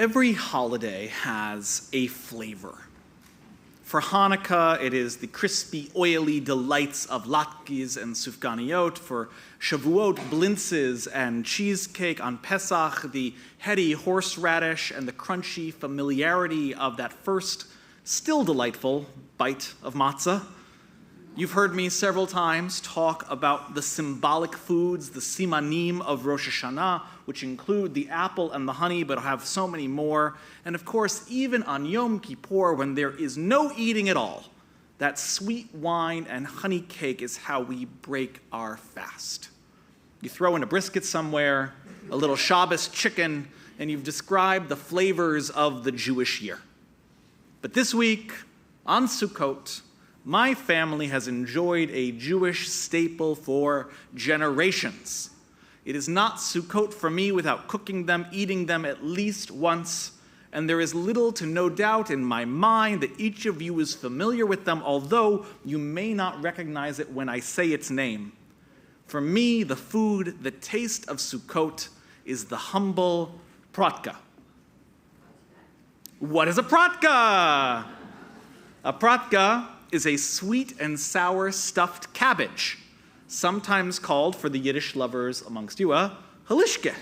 Every holiday has a flavor. For Hanukkah, it is the crispy, oily delights of latkes and sufganiyot. For Shavuot, blintzes and cheesecake. On Pesach, the heady horseradish and the crunchy familiarity of that first, still delightful, bite of matzah. You've heard me several times talk about the symbolic foods, the simanim of Rosh Hashanah, which include the apple and the honey, but have so many more. And of course, even on Yom Kippur, when there is no eating at all, that sweet wine and honey cake is how we break our fast. You throw in a brisket somewhere, a little Shabbos chicken, and you've described the flavors of the Jewish year. But this week, on Sukkot, my family has enjoyed a Jewish staple for generations. It is not Sukkot for me without cooking them, eating them at least once, and there is little to no doubt in my mind that each of you is familiar with them, although you may not recognize it when I say its name. For me, the food, the taste of Sukkot, is the humble pratka. What is a pratka? A pratka is a sweet and sour stuffed cabbage, sometimes called, for the Yiddish lovers amongst you, a halishke.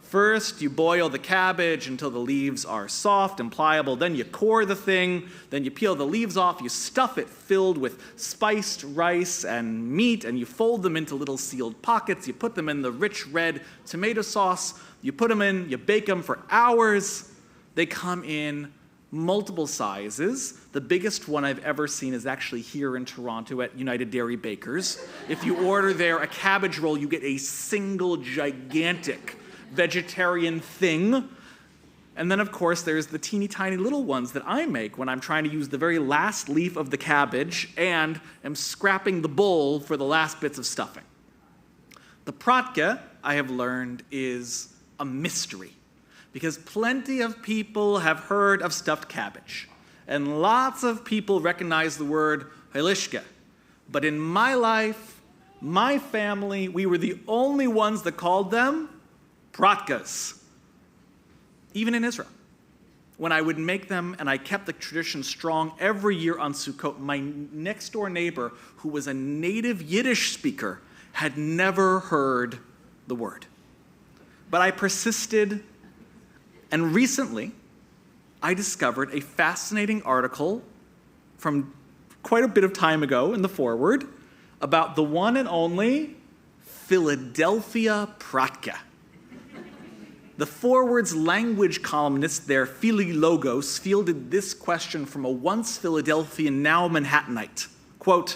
First, you boil the cabbage until the leaves are soft and pliable. Then you core the thing. Then you peel the leaves off. You stuff it filled with spiced rice and meat, and you fold them into little sealed pockets. You put them in the rich red tomato sauce. You put them in. You bake them for hours. They come in multiple sizes. The biggest one I've ever seen is actually here in Toronto at United Dairy Bakers. If you order there a cabbage roll, you get a single gigantic vegetarian thing. And then, of course, there's the teeny tiny little ones that I make when I'm trying to use the very last leaf of the cabbage and am scrapping the bowl for the last bits of stuffing. The pratka, I have learned, is a mystery, because plenty of people have heard of stuffed cabbage, and lots of people recognize the word halishke. But in my life, my family, we were the only ones that called them pratkas, even in Israel. When I would make them, and I kept the tradition strong every year on Sukkot, my next-door neighbor, who was a native Yiddish speaker, had never heard the word. But I persisted. And recently, I discovered a fascinating article from quite a bit of time ago in the foreword about the one and only Philadelphia pratka. The foreword's language columnist there, Philly Logos, fielded this question from a once Philadelphian, now Manhattanite. Quote,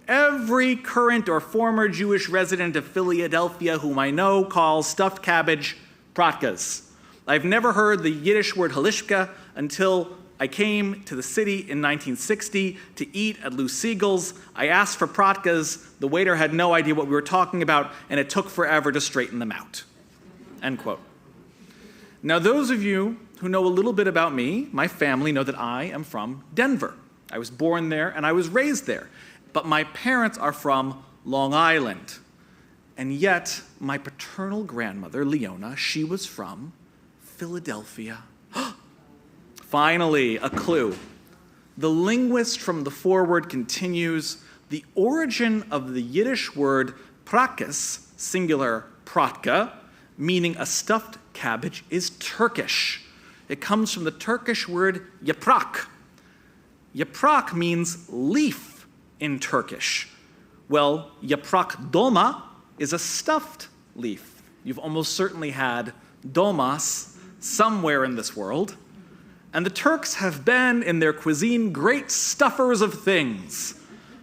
"Every current or former Jewish resident of Philadelphia whom I know calls stuffed cabbage pratkas. I've never heard the Yiddish word halishke until I came to the city in 1960 to eat at Lou Siegel's. I asked for pratkas. The waiter had no idea what we were talking about, and it took forever to straighten them out." End quote. Now, those of you who know a little bit about me, my family, know that I am from Denver. I was born there, and I was raised there. But my parents are from Long Island. And yet, my paternal grandmother, Leona, she was from Philadelphia. Finally, a clue. The linguist from the foreword continues, the origin of the Yiddish word prakas, singular pratka, meaning a stuffed cabbage, is Turkish. It comes from the Turkish word yaprak. Yaprak means leaf in Turkish. Well, yaprak dolma is a stuffed leaf. You've almost certainly had dolmas somewhere in this world. And the Turks have been, in their cuisine, great stuffers of things,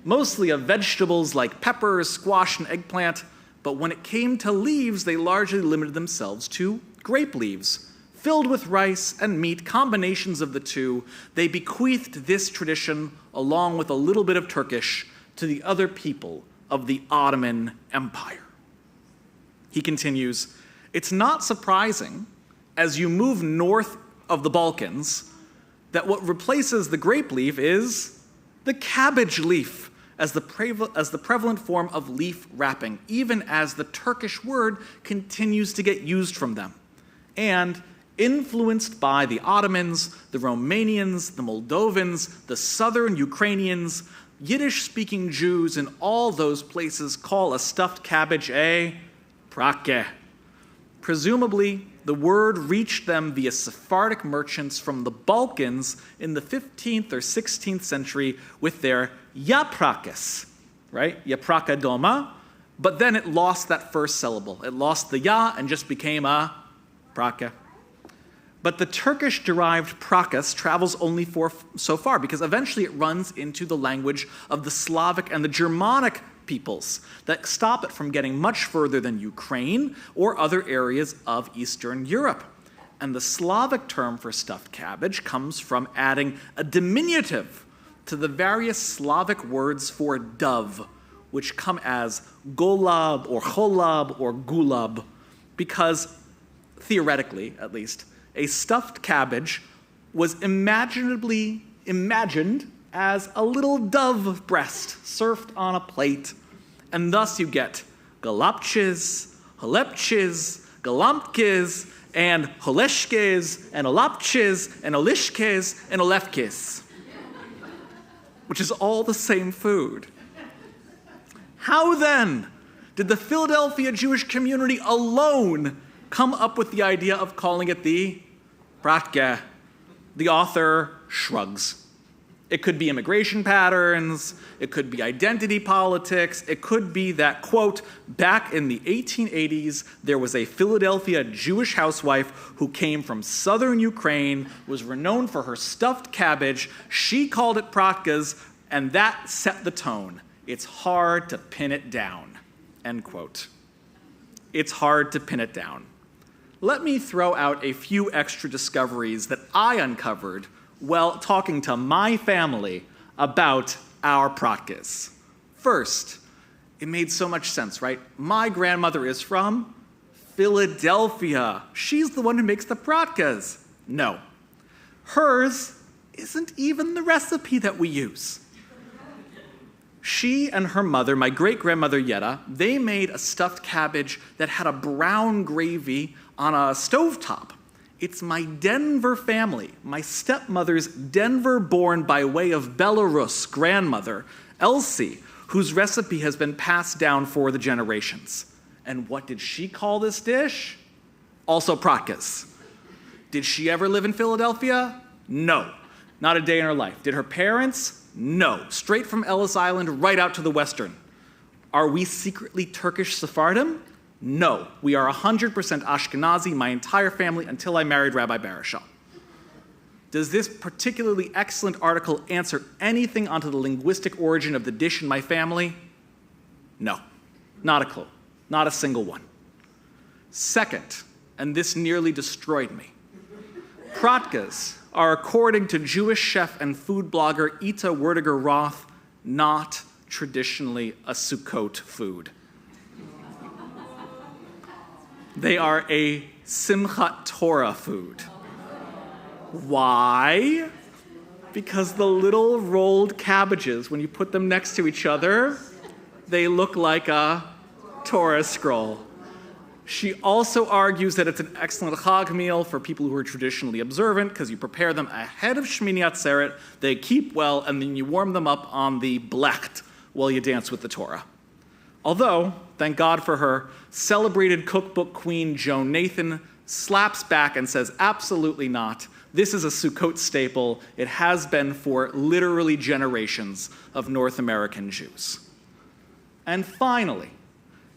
mostly of vegetables like peppers, squash, and eggplant. But when it came to leaves, they largely limited themselves to grape leaves, filled with rice and meat, combinations of the two. They bequeathed this tradition, along with a little bit of Turkish, to the other people of the Ottoman Empire. He continues, it's not surprising, as you move north of the Balkans, that what replaces the grape leaf is the cabbage leaf as the prevalent form of leaf wrapping, even as the Turkish word continues to get used from them. And Influenced by the Ottomans, the Romanians, the Moldovans, the southern Ukrainians, Yiddish-speaking Jews in all those places call a stuffed cabbage a prake. Presumably, the word reached them via Sephardic merchants from the Balkans in the 15th or 16th century with their yaprakes, right? Yapraka doma. But then it lost that first syllable. It lost the ya and just became a prake. But the Turkish-derived prakas travels only so far because eventually it runs into the language of the Slavic and the Germanic peoples that stop it from getting much further than Ukraine or other areas of Eastern Europe. And the Slavic term for stuffed cabbage comes from adding a diminutive to the various Slavic words for dove, which come as golub or cholub or gulub, because, theoretically at least, a stuffed cabbage was imagined as a little dove breast served on a plate. And thus you get galapches, halepches, galampkes, and holeshkes, and olapches, and olishkes, and olefkes, which is all the same food. How then did the Philadelphia Jewish community alone come up with the idea of calling it the prake? The author shrugs. It could be immigration patterns, it could be identity politics, it could be that, quote, back in the 1880s, there was a Philadelphia Jewish housewife who came from southern Ukraine, was renowned for her stuffed cabbage, she called it prakas, and that set the tone. It's hard to pin it down, end quote. It's hard to pin it down. Let me throw out a few extra discoveries that I uncovered while talking to my family about our prakas. First, it made so much sense, right? My grandmother is from Philadelphia. She's the one who makes the prakas. No. Hers isn't even the recipe that we use. She and her mother, my great-grandmother Yetta, they made a stuffed cabbage that had a brown gravy on a stovetop. It's my Denver family, my stepmother's Denver-born by way of Belarus grandmother, Elsie, whose recipe has been passed down for the generations. And what did she call this dish? Also prakas. Did she ever live in Philadelphia? No. Not a day in her life. Did her parents? No. Straight from Ellis Island right out to the western. Are we secretly Turkish Sephardim? No. We are 100% Ashkenazi, my entire family, until I married Rabbi Baruchel. Does this particularly excellent article answer anything onto the linguistic origin of the dish in my family? No. Not a clue. Not a single one. Second, and this nearly destroyed me, prakas are, according to Jewish chef and food blogger Ita Werdiger Roth, not traditionally a Sukkot food. They are a Simchat Torah food. Why? Because the little rolled cabbages, when you put them next to each other, they look like a Torah scroll. She also argues that it's an excellent Chag meal for people who are traditionally observant because you prepare them ahead of Shmini Atzeret, they keep well, and then you warm them up on the blecht while you dance with the Torah. Although, thank God for her, celebrated cookbook queen Joan Nathan slaps back and says, absolutely not. This is a Sukkot staple. It has been for literally generations of North American Jews. And finally,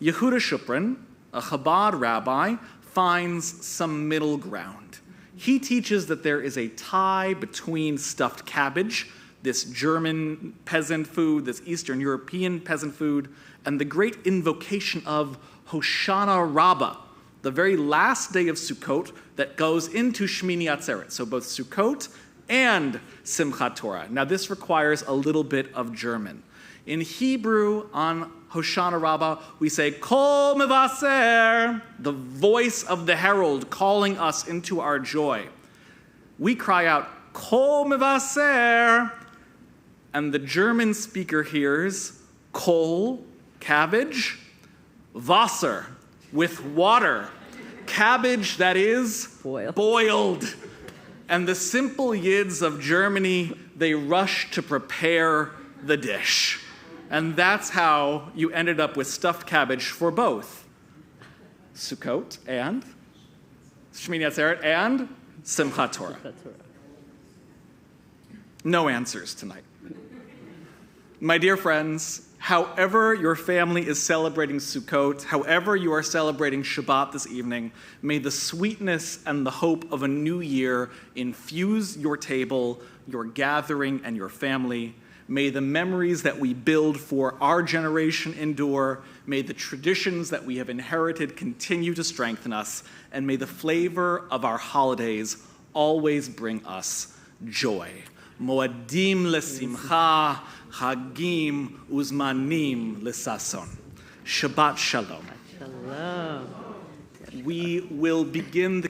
Yehuda Shuprin, a Chabad rabbi, finds some middle ground. He teaches that there is a tie between stuffed cabbage, this German peasant food, this Eastern European peasant food, and the great invocation of Hoshana Rabbah, the very last day of Sukkot that goes into Shmini Atzeret. So both Sukkot and Simchat Torah. Now this requires a little bit of German. In Hebrew, on Hoshana Rabbah, we say, Kol Mevaser, the voice of the herald calling us into our joy. We cry out, Kol Mevaser, and the German speaker hears, Kol, cabbage, Wasser, with water, cabbage that is boiled. And the simple Yids of Germany, they rush to prepare the dish. And that's how you ended up with stuffed cabbage for both Sukkot and Shmini Atzeret and Simchat Torah. No answers tonight. My dear friends, however your family is celebrating Sukkot, however you are celebrating Shabbat this evening, may the sweetness and the hope of a new year infuse your table, your gathering, and your family. May the memories that we build for our generation endure. May the traditions that we have inherited continue to strengthen us. And may the flavor of our holidays always bring us joy. Moadim lesimcha, hagim uzmanim lesason. Shabbat shalom. Shalom. We will begin the